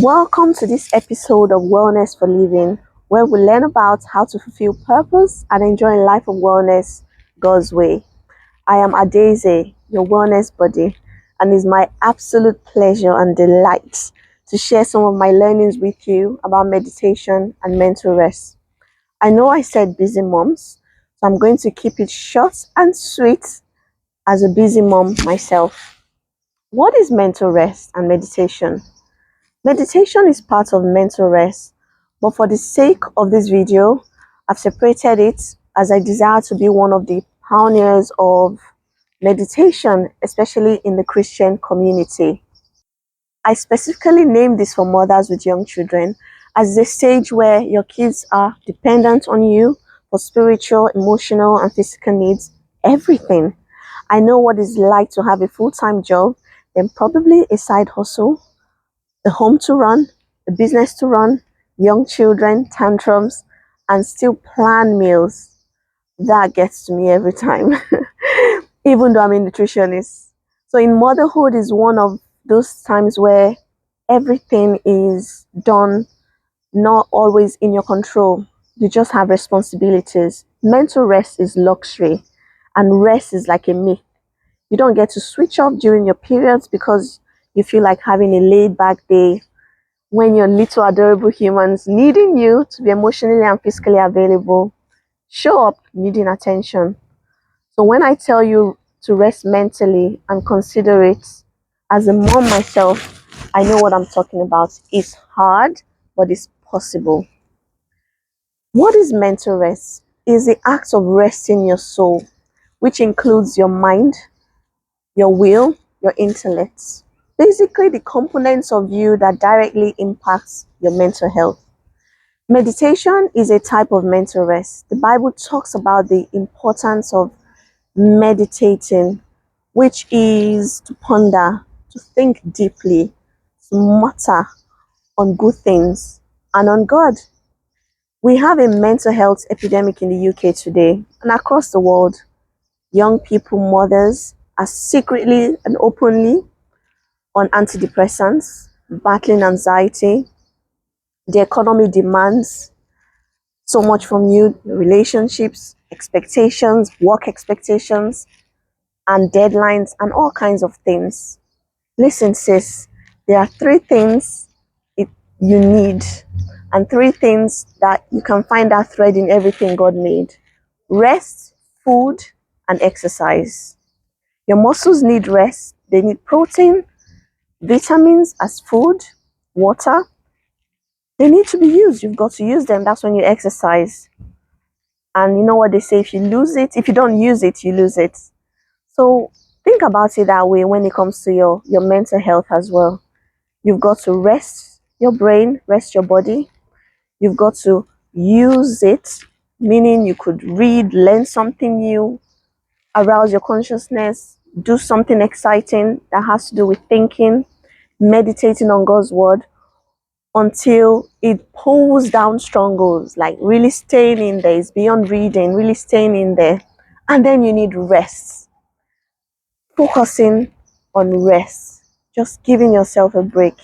Welcome to this episode of Wellness for Living, where we learn about how to fulfill purpose and enjoy a life of wellness God's way. I am Adaeze, your wellness buddy, and it's my absolute pleasure and delight to share some of my learnings with you about meditation and mental rest. I know I said busy moms, so I'm going to keep it short and sweet as a busy mom myself. What is mental rest and meditation? Meditation is part of mental rest, but for the sake of this video, I've separated it as I desire to be one of the pioneers of meditation, especially in the Christian community. I specifically named this for mothers with young children as the stage where your kids are dependent on you for spiritual, emotional, and physical needs, everything. I know what it's like to have a full-time job, then probably a side hustle, a home to run, a business to run, young children, tantrums, and still plan meals. That gets to me every time, even though I'm a nutritionist. So, in motherhood is one of those times where everything is done, not always in your control. You just have responsibilities. Mental rest is luxury, and rest is like a myth. You don't get to switch off during your periods because you feel like having a laid back day when your little adorable humans needing you to be emotionally and physically available show up needing attention. So when I tell you to rest mentally and consider it, as a mom myself, I know what I'm talking about. It's hard, but it's possible. What is mental rest? Is the act of resting your soul, which includes your mind, your will, your intellect. Basically, the components of you that directly impacts your mental health. Meditation is a type of mental rest. The Bible talks about the importance of meditating, which is to ponder, to think deeply, to mutter on good things and on God. We have a mental health epidemic in the UK today and across the world. Young people, mothers, are secretly and openly on antidepressants, battling anxiety. The economy demands so much from you, relationships, expectations, work expectations, and deadlines, and all kinds of things. Listen, sis, there are three things it, you need, and three things that you can find that thread in everything God made: rest, food, and exercise. Your muscles need rest, they need protein, vitamins as food, water. They need to be used. You've got to use them. That's when you exercise. And you know what they say, if you lose it, if you don't use it, you lose it. So think about it that way when it comes to your mental health as well. You've got to rest your brain, rest your body. You've got to use it, meaning you could read, learn something new, arouse your consciousness, do something exciting that has to do with thinking, meditating on God's word until it pulls down strongholds, like really staying in there. It's beyond reading, really staying in there. And then you need rest, focusing on rest, just giving yourself a break.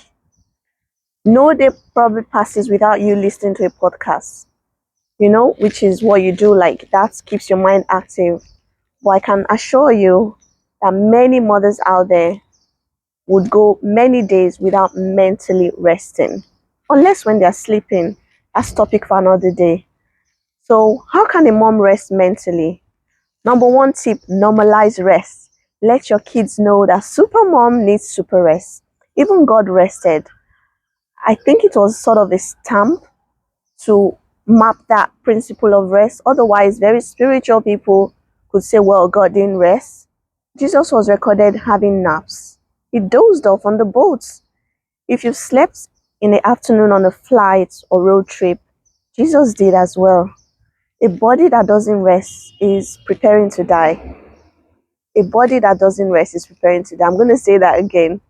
No day probably passes without you listening to a podcast, which is what you do, like that keeps your mind active. But I can assure you that many mothers out there would go many days without mentally resting, unless when they're sleeping. That's topic for another day. So, how can a mom rest mentally? Number one tip: normalize rest. Let your kids know that super mom needs super rest. Even God rested. I think it was sort of a stamp to map that principle of rest. Otherwise, very spiritual people could say, well, God didn't rest. Jesus was recorded having naps. He dozed off on the boats. If you slept in the afternoon on a flight or road trip, Jesus did as well. A body that doesn't rest is preparing to die. A body that doesn't rest is preparing to die. I'm going to say that again,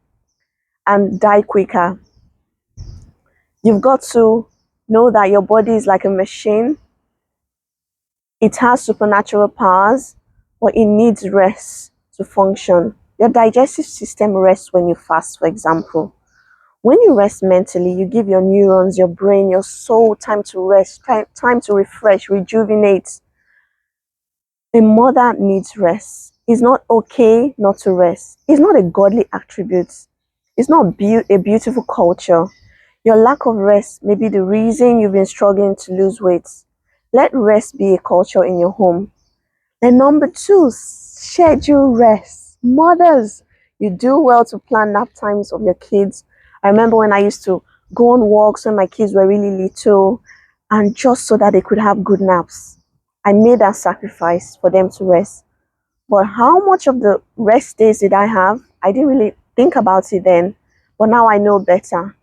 and die quicker. You've got to know that your body is like a machine. It has supernatural powers, but it needs rest to function. Your digestive system rests when you fast, for example. When you rest mentally, you give your neurons, your brain, your soul time to rest, time to refresh, rejuvenate. A mother needs rest. It's not okay not to rest. It's not a godly attribute. It's not a beautiful culture. Your lack of rest may be the reason you've been struggling to lose weight. Let rest be a culture in your home. And number two, schedule rest. Mothers, you do well to plan nap times of your kids. I remember when I used to go on walks when my kids were really little, and just so that they could have good naps. I made that sacrifice for them to rest. But how much of the rest days did I have? I didn't really think about it then. But now I know better.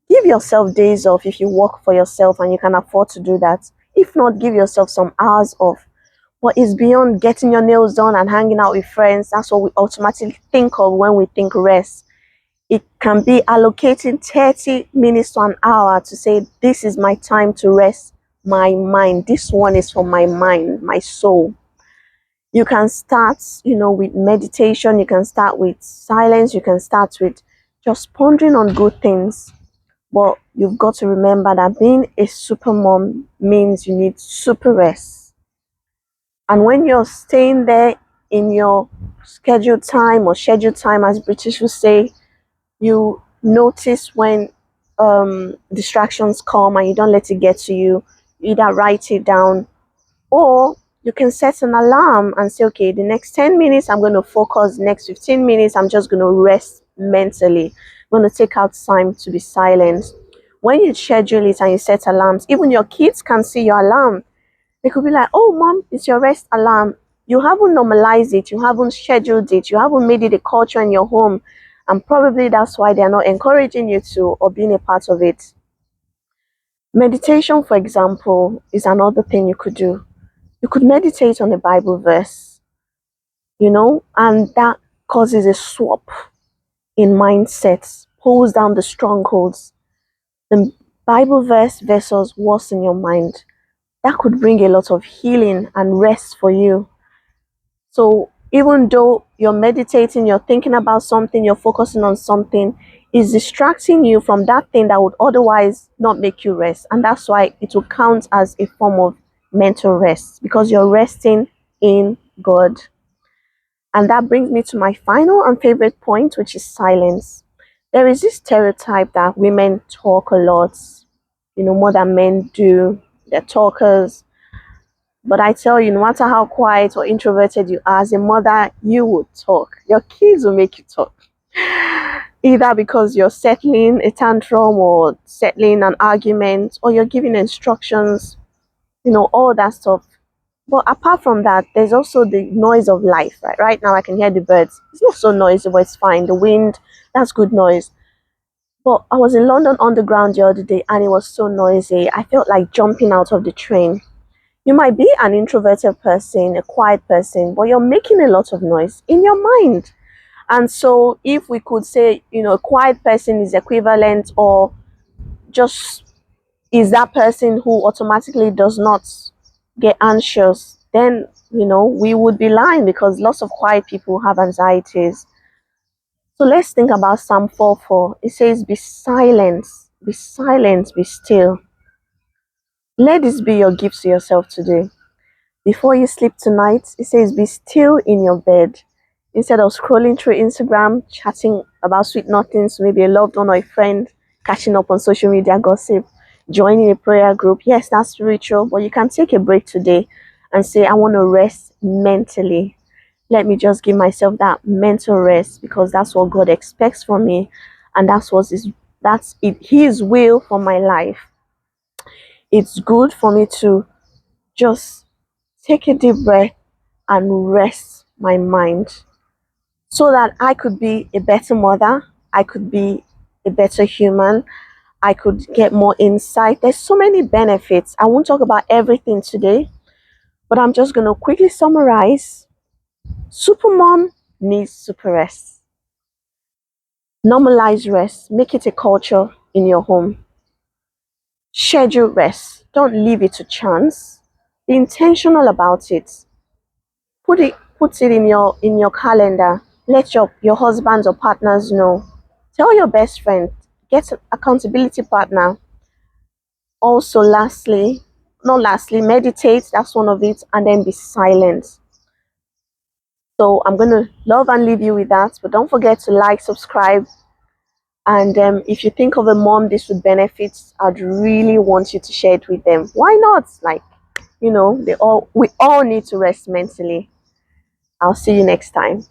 Give yourself days off if you work for yourself and you can afford to do that. If not, give yourself some hours off. But it's beyond getting your nails done and hanging out with friends. That's what we automatically think of when we think rest. It can be allocating 30 minutes to an hour to say, this is my time to rest my mind. This one is for my mind, my soul. You can start, with meditation. You can start with silence. You can start with just pondering on good things. But you've got to remember that being a super mom means you need super rest. And when you're staying there in your scheduled time, as British would say, you notice when distractions come and you don't let it get to you. You either write it down, or you can set an alarm and say, okay, the next 10 minutes I'm going to focus, the next 15 minutes I'm just going to rest mentally. I'm going to take out time to be silent. When you schedule it and you set alarms, even your kids can see your alarm. They could be like, oh, mom, it's your rest alarm. You haven't normalized it. You haven't scheduled it. You haven't made it a culture in your home. And probably that's why they're not encouraging you to or being a part of it. Meditation, for example, is another thing you could do. You could meditate on a Bible verse, and that causes a swap in mindsets, pulls down the strongholds. The Bible verse versus what's in your mind. That could bring a lot of healing and rest for you. So even though you're meditating, you're thinking about something, you're focusing on something, is distracting you from that thing that would otherwise not make you rest. And that's why it will count as a form of mental rest, because you're resting in God. And that brings me to my final and favorite point, which is silence. There is this stereotype that women talk a lot, more than men do. They're talkers. But I tell you, no matter how quiet or introverted you are, as a mother, you will talk. Your kids will make you talk. Either because you're settling a tantrum or settling an argument, or you're giving instructions, all that stuff. But apart from that, there's also the noise of life, right? Right now, I can hear the birds. It's not so noisy, but it's fine. The wind, that's good noise. But I was in London Underground the other day and it was so noisy. I felt like jumping out of the train. You might be an introverted person, a quiet person, but you're making a lot of noise in your mind. And so, if we could say, a quiet person is equivalent, or just is that person who automatically does not get anxious, then we would be lying, because lots of quiet people have anxieties. So let's think about Psalm 4:4. It says, be silent, be still. Let this be your gift to yourself today. Before you sleep tonight, it says, be still in your bed. Instead of scrolling through Instagram, chatting about sweet nothings, maybe a loved one or a friend, catching up on social media gossip, joining a prayer group. Yes, that's spiritual, but you can take a break today and say, I want to rest mentally. Let me just give myself that mental rest, because that's what God expects from me, and that's it, His will for my life. It's good for me to just take a deep breath and rest my mind, so that I could be a better mother, I could be a better human, I could get more insight. There's so many benefits. I won't talk about everything today, but I'm just going to quickly summarize. Supermom needs super rest. Normalize rest. Make it a culture in your home. Schedule rest. Don't leave it to chance. Be intentional about it. Put it in your calendar. Let your husbands or partners know. Tell your best friend. Get an accountability partner. Also, not lastly, meditate. That's one of it. And then be silent. So I'm going to love and leave you with that. But don't forget to like, subscribe. And if you think of a mom this would benefit, I'd really want you to share it with them. Why not? Like, we all need to rest mentally. I'll see you next time.